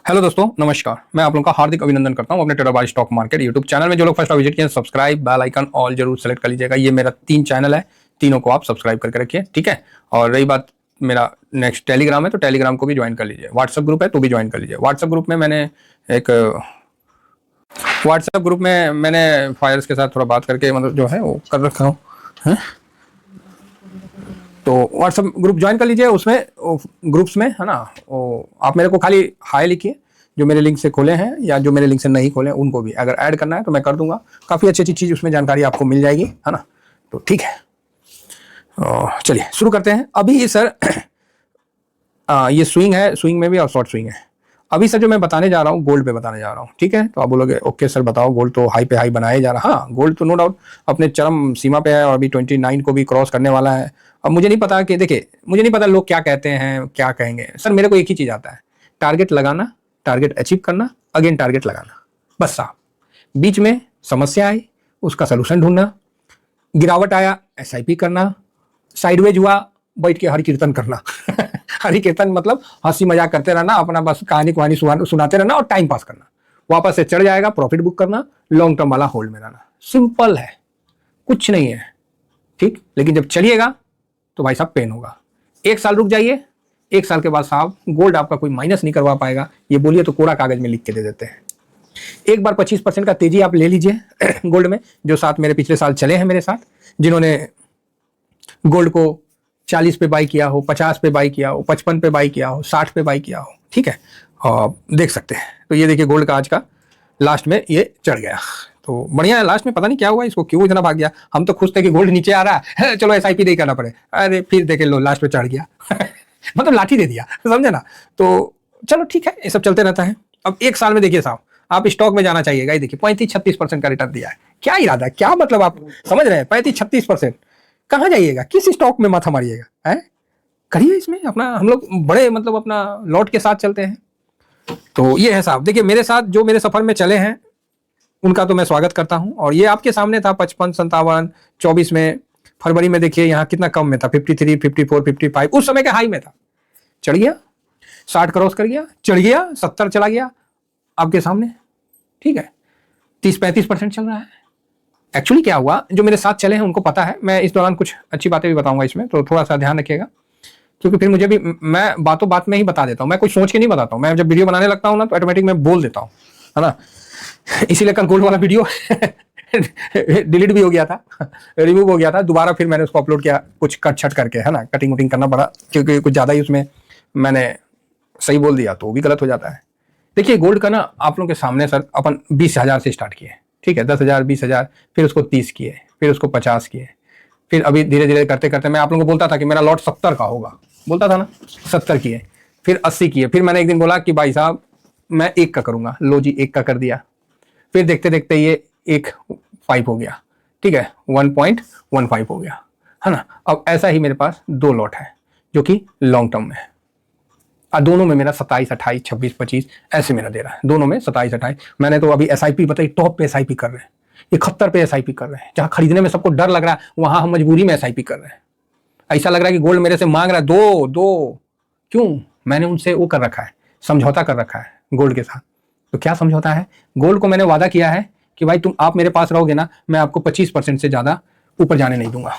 Hello दोस्तों, नमस्कार। मैं आप लोगों का हार्दिक अभिनंदन करता हूं अपने trader by stock market YouTube channel में। जो लोग फर्स्ट विजिट किए हैं, सब्सक्राइब, बेल आइकन ऑल जरूर सेलेक्ट कर लीजिएगा। ये मेरा 3 चैनल है, तीनों को आप सब्सक्राइब करके रखिए, ठीक है। और रही बात मेरा नेक्स्ट टेलीग्राम है, तो टेलीग्राम को भी ज्वाइन कर लीजिए। व्हाट्सएप ग्रुप है तो भी ज्वाइन कर लीजिए। व्हाट्सएप ग्रुप में मैंने फायर्स के साथ थोड़ा बात करके मतलब जो है वो कर रखा हूँ, तो व्हाट्सएप ग्रुप ज्वाइन कर लीजिए। उसमें ग्रुप्स में है ना, वो आप मेरे को खाली हाय लिखिए, जो मेरे लिंक से खोले हैं या जो मेरे लिंक से नहीं खोले उनको भी अगर ऐड करना है तो मैं कर दूंगा। काफ़ी अच्छी अच्छी चीज़ उसमें जानकारी आपको मिल जाएगी, है ना। तो ठीक है, चलिए शुरू करते हैं। अभी ये सर ये स्विंग है, स्विंग में भी और शॉर्ट स्विंग है। अभी सर जो मैं बताने जा रहा हूँ गोल्ड पे बताने जा रहा हूँ, ठीक है। तो आप बोलोगे ओके सर बताओ, गोल्ड तो हाई पे हाई बनाया जा रहा है। हाँ, गोल्ड तो नो डाउट अपने चरम सीमा पे है और अभी 29 को भी क्रॉस करने वाला है। अब मुझे नहीं पता कि देखिए, मुझे नहीं पता लोग क्या कहते हैं क्या कहेंगे। सर मेरे को एक ही चीज़ आता है, टारगेट लगाना, टारगेट अचीव करना, अगेन टारगेट लगाना, बस साहब। बीच में समस्या आई, उसका सोल्यूशन ढूंढना, गिरावट आया एसआईपी करना, साइडवेज हुआ बैठ के हरि कीर्तन करना हरि कीर्तन मतलब हंसी मजाक करते रहना, अपना बस कहानी कहानी सुनाते रहना और टाइम पास करना। वापस से चढ़ जाएगा, प्रॉफिट बुक करना, लॉन्ग टर्म वाला होल्ड में रहना। सिंपल है, कुछ नहीं है, ठीक। लेकिन जब चलिएगा तो भाई साहब पेन होगा। 1 साल रुक जाइए, 1 साल के बाद साहब गोल्ड आपका कोई माइनस नहीं करवा पाएगा। ये बोलिए तो कोरा कागज में लिख के दे देते हैं। एक बार 25% का तेजी आप ले लीजिए गोल्ड में। जो साथ मेरे पिछले साल चले हैं मेरे साथ, जिन्होंने गोल्ड को 40 पे बाई किया हो, 50 पे बाई किया हो, 55 पे बाई किया हो, 60 पे बाई किया हो, ठीक है, देख सकते हैं। तो ये देखिए गोल्ड का आज का लास्ट में ये चढ़ गया, तो बढ़िया है। लास्ट में पता नहीं क्या हुआ, इसको क्यों इतना भाग गया। हम तो खुश थे कि गोल्ड नीचे आ रहा है, चलो एसआईपी नहीं करना पड़े। अरे फिर देखे लो लास्ट में चढ़ गया मतलब लाठी दे दिया, समझे ना। तो चलो ठीक है, ये सब चलते रहता है। अब 1 साल में देखिए साहब, आप स्टॉक में जाना चाहिएगा। ये देखिए 35-36% का रिटर्न दिया है। क्या इरादा है, क्या मतलब, आप समझ रहे हैं। 35-36% कहाँ जाइएगा, किस स्टॉक में मत मारिएगा, है करिए इसमें अपना। हम लोग बड़े मतलब अपना लॉट के साथ चलते हैं। तो ये है साहब, देखिए मेरे साथ जो मेरे सफर में चले हैं उनका तो मैं स्वागत करता हूं। और ये आपके सामने था 55, 57, 24 में, फरवरी में देखिए यहाँ कितना कम में था, 53, 54, 55 उस समय के हाई में था। चढ़ गया, 60 क्रॉस कर गया, चढ़ गया, 70 चला गया आपके सामने, ठीक है। 30-35% चल रहा है। एक्चुअली क्या हुआ, जो मेरे साथ चले हैं उनको पता है। मैं इस दौरान कुछ अच्छी बातें भी बताऊंगा इसमें, तो थोड़ा सा ध्यान रखिएगा, क्योंकि फिर मुझे भी, मैं बातों बात में ही बता देता हूँ। मैं कुछ सोच के नहीं बताता हूँ। मैं जब वीडियो बनाने लगता हूँ ना तो ऑटोमेटिक मैं बोल देता हूँ, है ना। इसीलिए कल गोल्ड वाला वीडियो डिलीट भी हो गया था, रिमूव हो गया था। दोबारा फिर मैंने उसको अपलोड किया, कुछ कट छट करके, है ना। कटिंग वटिंग करना पड़ा, क्योंकि कुछ ज़्यादा ही उसमें मैंने सही बोल दिया तो वो भी गलत हो जाता है। देखिए गोल्ड का ना आप लोगों के सामने सर अपन 20,000 से स्टार्ट किए, ठीक है। 10,000, 20,000, फिर उसको 30 किए, फिर उसको 50 किए, फिर अभी धीरे धीरे करते करते मैं आप लोगों को बोलता था कि मेरा लॉट 70 का होगा, बोलता था ना, 70 किए, फिर 80 किए। फिर मैंने एक दिन बोला कि भाई साहब मैं 1 का करूंगा, लो जी 1 का कर दिया। फिर देखते देखते ये 1.5 हो गया, ठीक है, 1.15 हो गया, है ना। अब ऐसा ही मेरे पास 2 लॉट है जो कि लॉन्ग टर्म में है। दोनों में मेरा 27, 28, 26, 25 ऐसे मेरा दे रहा है। दोनों में 27, 28। मैंने तो अभी एसआईपी बताई, टॉप पे एसआईपी कर रहे हैं, 71 पे एसआईपी कर रहे हैं। जहां खरीदने में सबको डर लग रहा है, वहां हम मजबूरी में एसआईपी कर रहे हैं। ऐसा लग रहा है कि गोल्ड मेरे से मांग रहा है दो दो, क्यों। मैंने उनसे वो कर रखा है, समझौता कर रखा है गोल्ड के साथ। तो क्या समझौता है, गोल्ड को मैंने वादा किया है कि भाई तुम आप मेरे पास रहोगे ना, मैं आपको 25% से ज्यादा ऊपर जाने नहीं दूंगा।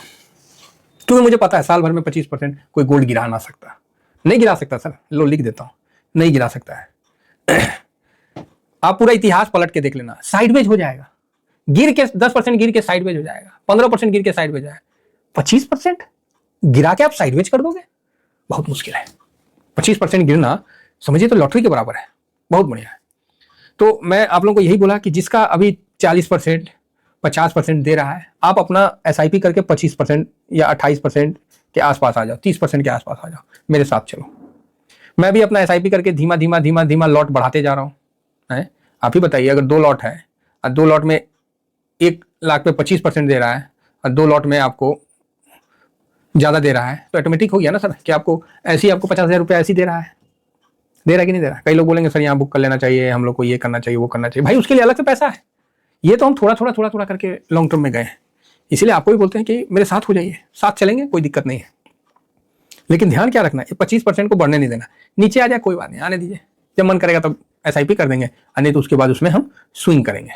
क्योंकि मुझे पता है साल भर में 25% कोई गोल्ड गिरा ना सकता, नहीं गिरा सकता सर, लो लिख देता हूं, नहीं गिरा सकता है। आप पूरा इतिहास पलट के देख लेना, साइडवेज हो जाएगा। गिर के 10% गिर के साइडवेज हो जाएगा, 15% गिर के साइडवेज जाएगा। 25% गिरा के आप साइडवेज कर दोगे, बहुत मुश्किल है। 25% गिरना समझिए तो लॉटरी के बराबर है, बहुत बढ़िया है। तो मैं आप लोगों को यही बोला कि जिसका अभी 40%, 50% दे रहा है, आप अपना एसआईपी करके 25% या 28% के आसपास आ जाओ, 30% के आसपास आ जाओ, मेरे साथ चलो। मैं भी अपना एसआईपी करके धीमा धीमा धीमा धीमा लॉट बढ़ाते जा रहा हूँ, है। आप ही बताइए, अगर 2 लॉट है और 2 लॉट में 1 लाख पे 25% दे रहा है और 2 लॉट में आपको ज्यादा दे रहा है, तो ऑटोमेटिक हो गया ना सर कि आपको ऐसे ही आपको 50,000 रुपया ऐसे ही दे रहा है। दे रहा है कि नहीं दे रहा है। कई लोग बोलेंगे सर यहाँ बुक कर लेना चाहिए, हम लोग को ये करना चाहिए, वो करना चाहिए। भाई उसके लिए अलग से पैसा है। ये तो हम थोड़ा थोड़ा थोड़ा थोड़ा करके लॉन्ग टर्म में गए हैं, इसीलिए आपको भी बोलते हैं कि मेरे साथ हो जाइए, साथ चलेंगे, कोई दिक्कत नहीं है। लेकिन ध्यान क्या रखना है, 25% को बढ़ने नहीं देना। नीचे आ जाए कोई बात नहीं, आने दीजिए, जब मन करेगा तब SIP कर देंगे, और नहीं तो उसके बाद उसमें हम स्विंग करेंगे।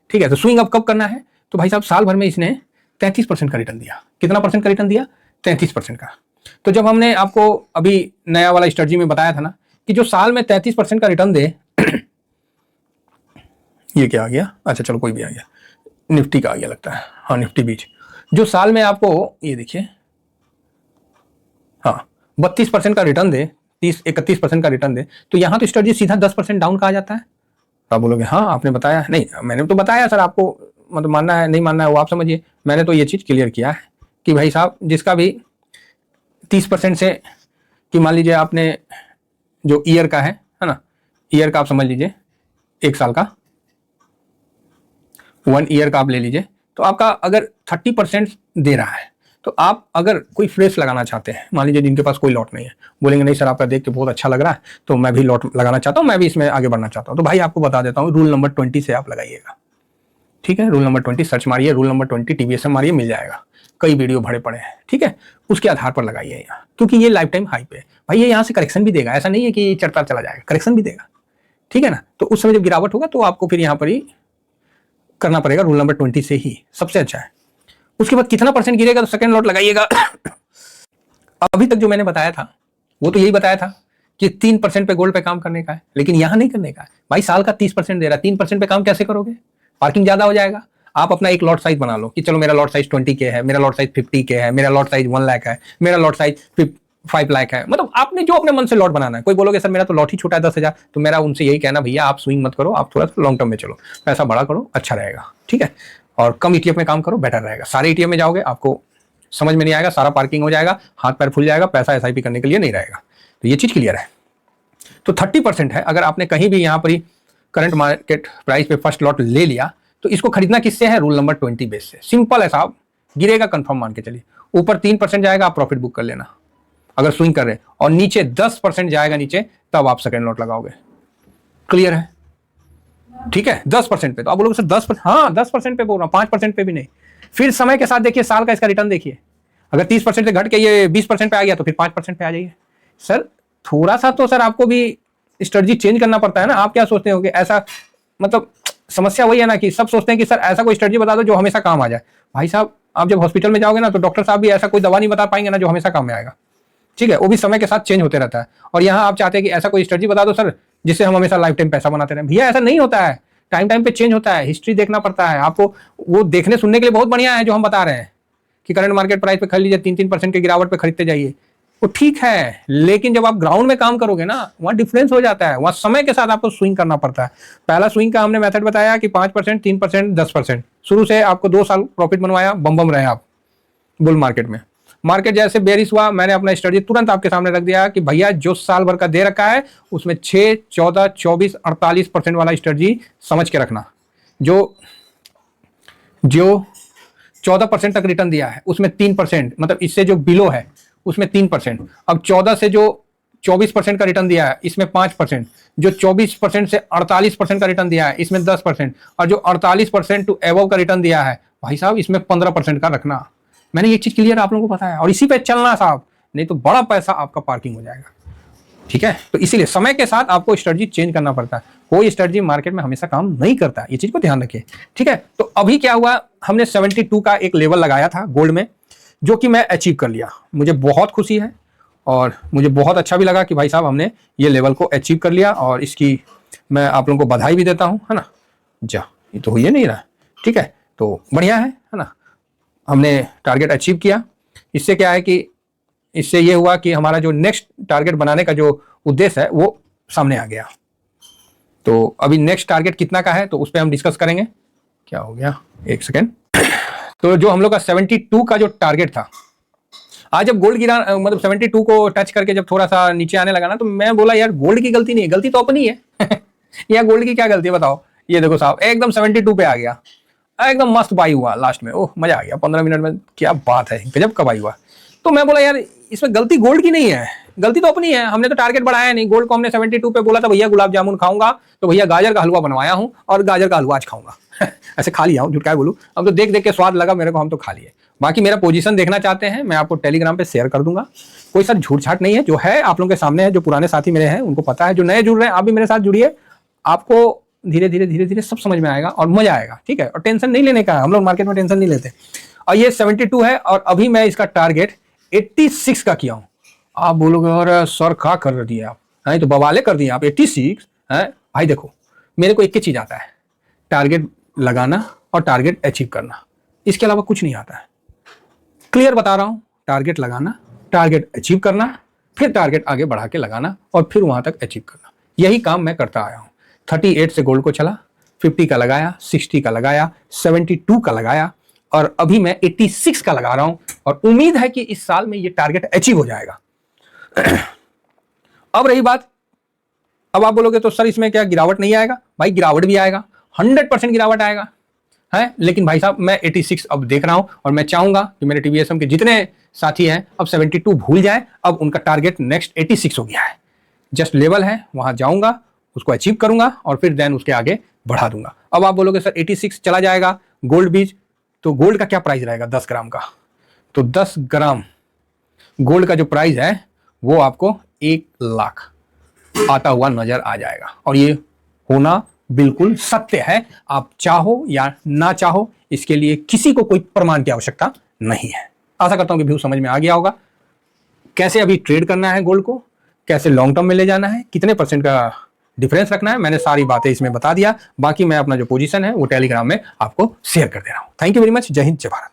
ठीक है, तो स्विंग अब कब करना है? तो भाई साहब साल भर में इसने 33% का रिटर्न दिया। कितना परसेंट का रिटर्न दिया? 33% का। तो जब हमने आपको अभी नया वाला स्ट्रेटजी में बताया था ना कि जो साल में 33% का रिटर्न दे ये क्या आ गया? अच्छा चलो कोई भी आ गया, निफ्टी का आ गया लगता है, हाँ निफ्टी बीच, जो साल में आपको ये देखिए हाँ 32% का रिटर्न दे, 31% का रिटर्न दे, तो यहां तो स्ट्रेटजी सीधा 10% डाउन कहा जाता है। तो आप बोलोगे हाँ आपने बताया, नहीं मैंने तो बताया सर, आपको मतलब मानना है नहीं मानना है वो आप समझिए। मैंने तो ये चीज क्लियर किया है कि भाई साहब जिसका भी 30% से, कि मान लीजिए आपने जो ईयर का है ना, ईयर का आप समझ लीजिए, एक साल का, 1 ईयर का आप ले लीजिए, तो आपका अगर 30% दे रहा है, तो आप अगर कोई फ्रेश लगाना चाहते हैं, मान लीजिए जिनके पास कोई लॉट नहीं है, बोलेंगे नहीं सर आपका देख के बहुत अच्छा लग रहा है तो मैं भी लॉट लगाना चाहता हूं, मैं भी इसमें आगे बढ़ना चाहता हूं, तो भाई आपको बता देता हूं रूल नंबर 20 से आप लगाइएगा। ठीक है, रूल नंबर 20 सर्च मारिए, रूल नंबर 20 TBSM मारिए, मिल जाएगा, कई वीडियो भरे पड़े हैं। ठीक है, उसके आधार पर लगाइए यहाँ, क्योंकि ये लाइफ टाइम हाई पे है भाई, ये यहाँ से करेक्शन भी देगा, ऐसा नहीं है कि चढ़ता चला जाएगा, करेक्शन भी देगा। ठीक है ना, तो उस समय जब गिरावट होगा तो आपको फिर यहाँ पर ही करना पड़ेगा, रूल नंबर 20 से ही सबसे अच्छा है। उसके बाद कितना परसेंट गिरेगा तो सेकंड लॉट लगाइएगा। अभी तक जो मैंने बताया था वो तो यही बताया था कि 3% पे गोल्ड पे काम करने का है, लेकिन यहां नहीं करने का है भाई, साल का 30% दे रहा है, 3% पे काम कैसे करोगे? पार्किंग ज्यादा हो जाएगा। आप अपना एक लॉट साइज बना लो कि चलो मेरा लॉट साइज 20K है, मेरा लॉट साइज 50K है, मेरा लॉट साइज 1 लाख है, मेरा लॉट साइज 5 लाख है, मतलब आपने जो अपने मन से लॉट बनाना है। कोई बोलोगे सर मेरा तो लॉट ही छोटा है 10,000, तो मेरा उनसे यही कहना भैया आप स्विंग मत करो, आप थोड़ा सा लॉन्ग टर्म में चलो, पैसा बड़ा करो, अच्छा रहेगा। ठीक है, और कम ETF में काम करो, बेटर रहेगा। सारे ETF में जाओगे आपको समझ में नहीं आएगा, सारा पार्किंग हो जाएगा, हाथ पैर फूल जाएगा, पैसा SIP करने के लिए नहीं रहेगा। तो ये चीज क्लियर है। तो 30% है, अगर आपने कहीं भी यहाँ पर ही करंट मार्केट प्राइस पे फर्स्ट लॉट ले लिया तो इसको खरीदना किससे है? रूल नंबर 20 बेस से। सिंपल है साहब, गिरेगा कंफर्म मान के चलिए, ऊपर 3% जाएगा आप प्रॉफिट बुक कर लेना अगर स्विंग कर रहे हैं, और नीचे 10% जाएगा नीचे, तब आप सेकंड लॉट लगाओगे। क्लियर है? ठीक है, 10% पे तो आप बोलोगे सर 10%, हाँ 10% पे बोल रहा हूँ, 5% पे भी नहीं। फिर समय के साथ देखिए साल का इसका रिटर्न देखिए, अगर 30% से घट के ये 20% पे आ गया तो फिर 5% पे आ जाइए। सर थोड़ा सा तो सर आपको भी स्ट्रेटजी चेंज करना पड़ता है ना। आप क्या सोचते हो कि ऐसा, मतलब समस्या वही है ना कि सब सोचते हैं कि सर ऐसा कोई स्ट्रेटजी बता दो जो हमेशा काम आ जाए। भाई साहब आप जब हॉस्पिटल में जाओगे ना तो डॉक्टर साहब भी ऐसा कोई दवा नहीं बता पाएंगे ना जो हमेशा काम में आएगा। ठीक है, वो भी समय के साथ चेंज होते रहता है। और यहाँ आप चाहते हैं कि ऐसा कोई स्ट्रेटजी बता दो सर जिससे हम हमेशा लाइफ टाइम पैसा बनाते रहें। भैया ऐसा नहीं होता है, टाइम टाइम पे चेंज होता है, हिस्ट्री देखना पड़ता है आपको। वो देखने सुनने के लिए बहुत बढ़िया है जो हम बता रहे हैं कि करंट मार्केट प्राइस पे खरीद लीजिए, 3-3% की गिरावट पे खरीदते जाइए, वो ठीक है, लेकिन जब आप ग्राउंड में काम करोगे ना वहां डिफरेंस हो जाता है, वहां समय के साथ आपको स्विंग करना पड़ता है। पहला स्विंग का हमने मेथड बताया कि 5%, 3%, 10%, शुरू से आपको 2 साल प्रॉफिट बनवाया, बम बम रहे आप बुल मार्केट में। मार्केट जैसे बेरिश हुआ, मैंने अपना स्ट्रेटजी तुरंत आपके सामने रख दिया कि भैया जो साल भर का दे रखा है उसमें 6, 14, 24, 48% वाला स्ट्रेटजी समझ के रखना। जो 14% तक रिटर्न दिया है उसमें 3%, मतलब इससे जो बिलो है उसमें 3%। अब 14 से जो 24% का रिटर्न दिया है इसमें 5%, जो 24% से 48% का रिटर्न दिया है इसमें 10%, और जो 48% टू एबव का रिटर्न दिया है भाई साहब इसमें 15% का रखना। मैंने ये चीज क्लियर आप लोगों को पता है, और इसी पे चलना साहब, नहीं तो बड़ा पैसा आपका पार्किंग हो जाएगा। ठीक है, तो इसीलिए समय के साथ आपको स्ट्रेटजी चेंज करना पड़ता है, कोई स्ट्रेटजी मार्केट में हमेशा काम नहीं करता, ये चीज को ध्यान रखिए। ठीक है, तो अभी क्या हुआ, हमने 72 का एक लेवल लगाया था गोल्ड में, जो कि मैं अचीव कर लिया। मुझे बहुत खुशी है और मुझे बहुत अच्छा भी लगा कि भाई साहब हमने ये लेवल को अचीव कर लिया, और इसकी मैं आप लोगों को बधाई भी देता हूं, है ना। जा ये तो हो ही नहीं रहा। ठीक है, तो बढ़िया है ना, हमने टारगेट अचीव किया। इससे क्या है कि इससे ये हुआ कि हमारा जो नेक्स्ट टारगेट बनाने का जो उद्देश्य है वो सामने आ गया। तो अभी नेक्स्ट टारगेट कितना का है तो उस पर हम डिस्कस करेंगे। क्या हो गया, एक सेकेंड। तो जो हम लोग का 72 का जो टारगेट था, आज जब गोल्ड गिरा, मतलब 72 को टच करके जब थोड़ा सा नीचे आने लगा ना, तो मैं बोला यार गोल्ड की गलती नहीं है, गलती तो अपनी है। यार गोल्ड की क्या गलती है बताओ। ये देखो साहब एकदम 72 पे आ गया, एकदम मस्त बाई हुआ लास्ट में, ओह मजा आ गया 15 मिनट में, क्या बात है, गजब का बाई हुआ। तो मैं बोला यार इसमें गलती गोल्ड की नहीं है, गलती तो अपनी है, हमने तो टारगेट बढ़ाया नहीं। गोल्ड को हमने 72 पे बोला था भैया गुलाब जामुन खाऊंगा, तो भैया गाजर का हलवा बनवाया हूं और गाजर का हलवा आज खाऊंगा। ऐसे खा लिया हूं, झूठ क्या बोलूं, अब तो देख देख के स्वाद लगा मेरे को, हम तो खा लिए। बाकी मेरा पोजीशन देखना चाहते हैं मैं आपको टेलीग्राम पे शेयर कर दूंगा, कोई सर झूठ छाट नहीं है, जो है आप लोगों के सामने है। जो पुराने साथी मेरे हैं उनको पता है, जो नए जुड़ रहे हैं आप भी मेरे साथ जुड़िए, आपको धीरे धीरे सब समझ में आएगा और मजा आएगा, ठीक है। और टेंशन नहीं लेने का, हम लोग मार्केट में टेंशन नहीं लेते। और ये 72 है और अभी मैं इसका टारगेट 86 का किया हूं। आप बोलोगे और सर क्या कर दिए आप, है तो बवाले कर दिए आप। 86 है भाई, देखो मेरे को एक ही चीज आता है, टारगेट लगाना और टारगेट अचीव करना, इसके अलावा कुछ नहीं आता है। क्लियर बता रहा हूं, टारगेट लगाना, टारगेट अचीव करना, फिर टारगेट आगे बढ़ा के लगाना और फिर वहां तक अचीव करना, यही काम मैं करता आया हूं। 38 से गोल्ड को चला, 50 का लगाया, 60 का लगाया, 72 का लगाया और अभी मैं 86 का लगा रहा हूं और उम्मीद है कि इस साल में ये टारगेट अचीव हो जाएगा। अब रही बात, अब आप बोलोगे तो सर इसमें क्या गिरावट नहीं आएगा? भाई गिरावट भी आएगा, 100% गिरावट आएगा, है। लेकिन भाई साहब मैं 86 अब देख रहा हूं और मैं चाहूंगा कि मेरे टीवीएसएम के जितने साथी हैं अब 72 भूल जाएं, अब उनका टारगेट नेक्स्ट 86 हो गया है। जस्ट लेवल है, वहां जाऊंगा, उसको अचीव करूंगा और फिर देन उसके आगे बढ़ा दूंगा। अब आप बोलोगे सर 86 चला जाएगा गोल्ड बीज, तो गोल्ड का क्या प्राइस रहेगा 10 ग्राम का? तो 10 ग्राम गोल्ड का जो प्राइस है वो आपको 1 लाख आता हुआ नजर आ जाएगा और ये होना बिल्कुल सत्य है। आप चाहो या ना चाहो, इसके लिए किसी को कोई प्रमाण की आवश्यकता नहीं है। आशा करता हूं कि व्यू समझ में आ गया होगा, कैसे अभी ट्रेड करना है गोल्ड को, कैसे लॉन्ग टर्म में ले जाना है, कितने % का डिफरेंस रखना है, मैंने सारी बातें इसमें बता दिया। बाकी मैं अपना जो पोजीशन है वो टेलीग्राम में आपको शेयर कर दे रहा हूं। Thank you very much. जय हिंद, जय भारत।